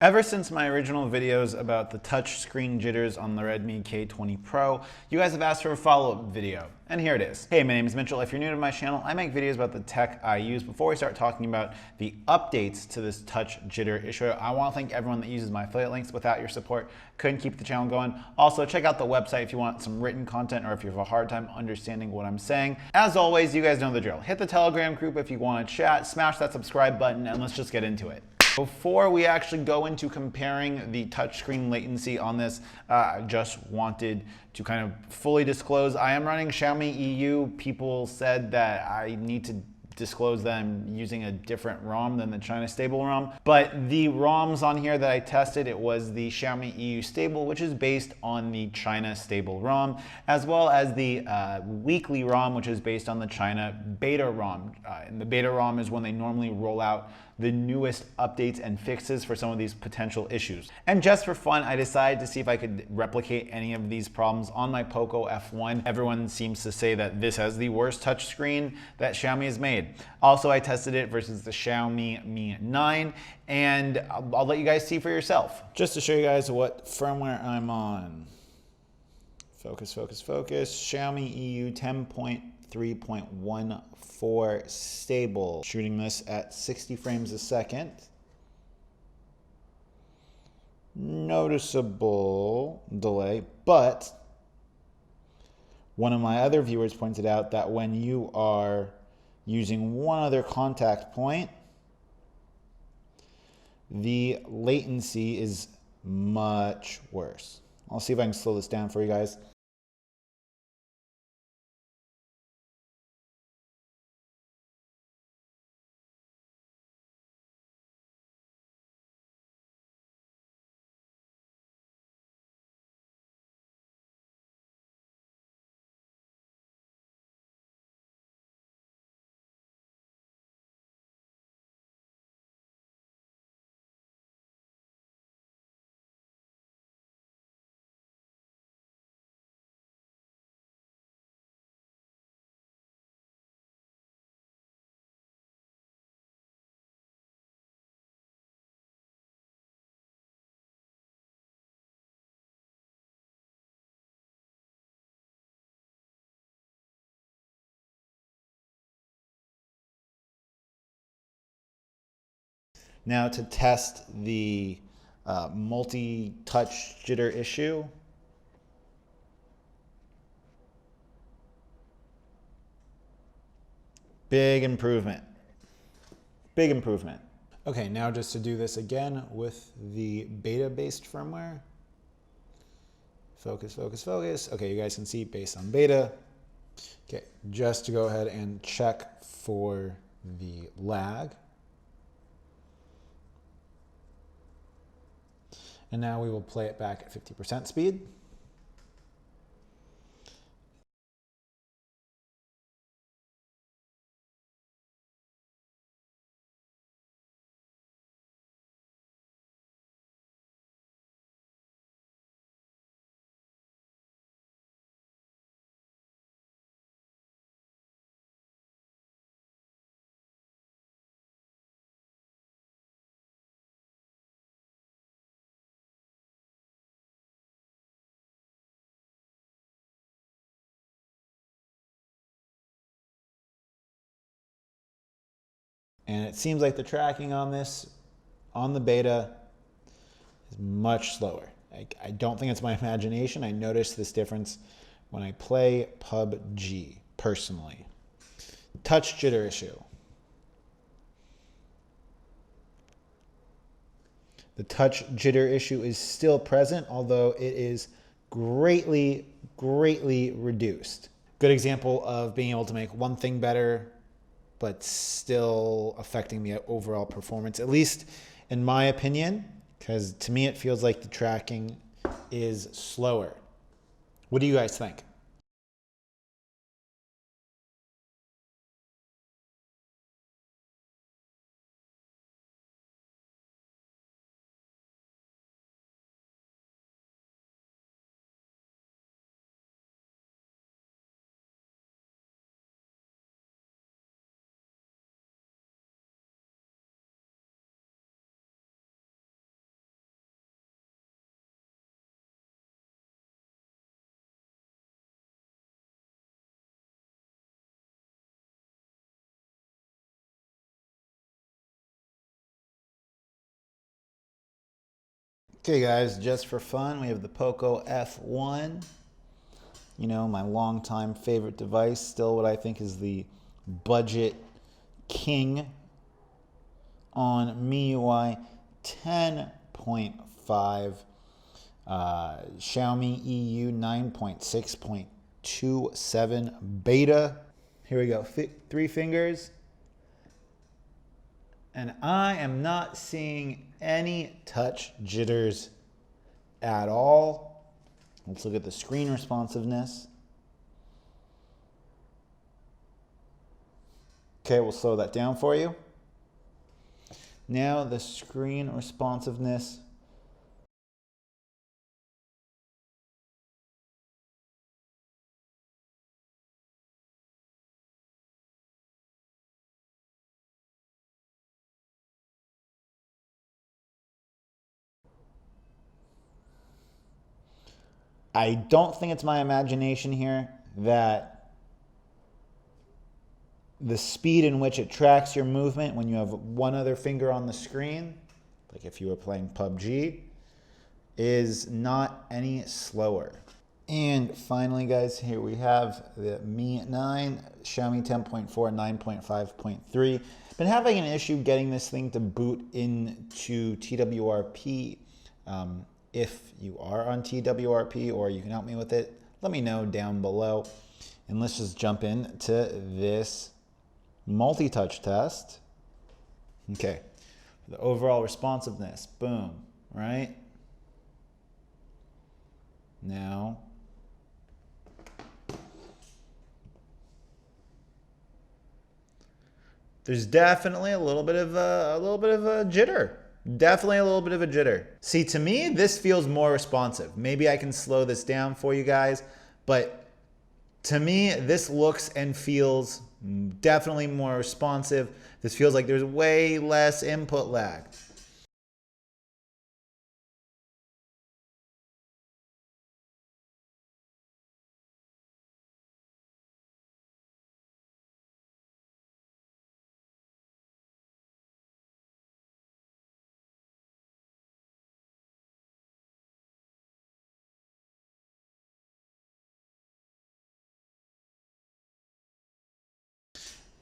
Ever since my original videos about the touchscreen jitters on the Redmi K20 Pro, you guys have asked for a follow-up video, and here it is. Hey, my name is Mitchell. If you're new to my channel, I make videos about the tech I use. Before we start talking about the updates to this touch jitter issue, I want to thank everyone that uses my affiliate links. Without your support, couldn't keep the channel going. Also, check out the website if you want some written content or if you have a hard time understanding what I'm saying. As always, you guys know the drill. Hit the Telegram group if you want to chat, smash that subscribe button, and let's just get into it. Before we actually go into comparing the touchscreen latency on this, I just wanted to kind of fully disclose I am running Xiaomi EU. People said that I need to disclose that I'm using a different ROM than the China Stable ROM. But the ROMs on here that I tested, it was the Xiaomi EU Stable, which is based on the China Stable ROM, as well as the weekly ROM, which is based on the China Beta ROM. And the Beta ROM is when they normally roll out the newest updates and fixes for some of these potential issues. And just for fun, I decided to see if I could replicate any of these problems on my Poco F1. Everyone seems to say that this has the worst touchscreen that Xiaomi has made. Also, I tested it versus the Xiaomi Mi 9, and I'll let you guys see for yourself. Just to show you guys what firmware I'm on. Focus, focus, focus. Xiaomi EU 10.3.14 stable. Shooting this at 60 frames a second. Noticeable delay, but one of my other viewers pointed out that when you are using one other contact point, the latency is much worse. I'll see if I can slow this down for you guys. Now to test the multi-touch jitter issue, big improvement. Big improvement. Okay, now just to do this again with the beta-based firmware. Focus, focus, focus. Okay, you guys can see based on beta. Okay, just to go ahead and check for the lag. And now we will play it back at 50% speed. And it seems like the tracking on this, on the beta, is much slower. I don't think it's my imagination. I noticed this difference when I play PUBG, personally. Touch jitter issue. The touch jitter issue is still present, although it is greatly, greatly reduced. Good example of being able to make one thing better but still affecting the overall performance, at least in my opinion, because to me it feels like the tracking is slower. What do you guys think? Okay guys, just for fun, we have the Poco F1. You know, my longtime favorite device, still what I think is the budget king on MIUI 10.5, Xiaomi EU 9.6.27 beta. Here we go, 3 fingers. And I am not seeing any touch jitters at all. Let's look at the screen responsiveness. Okay, we'll slow that down for you. Now the screen responsiveness. I don't think it's my imagination here that the speed in which it tracks your movement when you have one other finger on the screen, like if you were playing PUBG, is not any slower. And finally, guys, here we have the Mi 9, Xiaomi 10.4, 9.5.3. Been having an issue getting this thing to boot into TWRP. If you are on TWRP or you can help me with it, let me know down below. And let's just jump into this multi-touch test. Okay, the overall responsiveness, boom, right? Now, there's definitely a little bit of a jitter. Definitely a little bit of a jitter. See, to me, this feels more responsive. Maybe I can slow this down for you guys, but to me, this looks and feels definitely more responsive. This feels like there's way less input lag.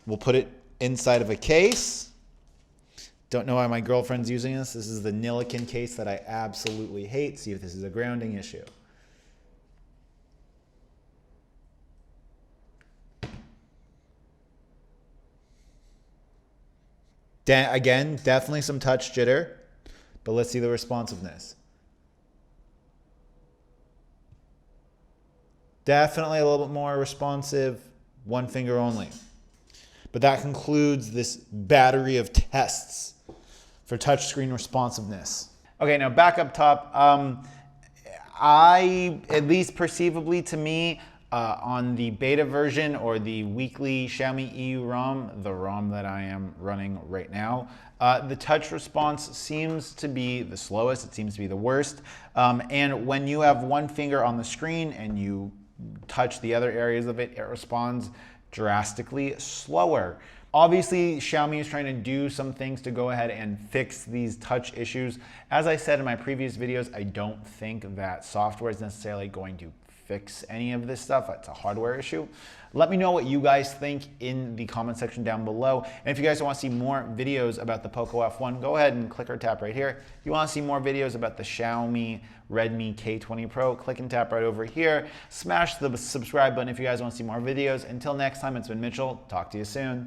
We'll put it inside of a case. Don't know why my girlfriend's using this. This is the MiLLENNIAL case that I absolutely hate. See if this is a grounding issue. Again, definitely some touch jitter, but let's see the responsiveness. Definitely a little bit more responsive, one finger only. But that concludes this battery of tests for touchscreen responsiveness. Okay, now back up top. At least perceivably to me, on the beta version or the weekly Xiaomi EU ROM, the ROM that I am running right now, the touch response seems to be the slowest. It seems to be the worst. And when you have one finger on the screen and you touch the other areas of it, it responds drastically slower. Obviously, Xiaomi is trying to do some things to go ahead and fix these touch issues. As I said in my previous videos, I don't think that software is necessarily going to fix any of this stuff. It's a hardware issue. Let me know what you guys think in the comment section down below. And if you guys want to see more videos about the Poco F1, go ahead and click or tap right here. If you want to see more videos about the Xiaomi Redmi K20 Pro, click and tap right over here. Smash the subscribe button if you guys want to see more videos. Until next time, it's been Mitchell. Talk to you soon.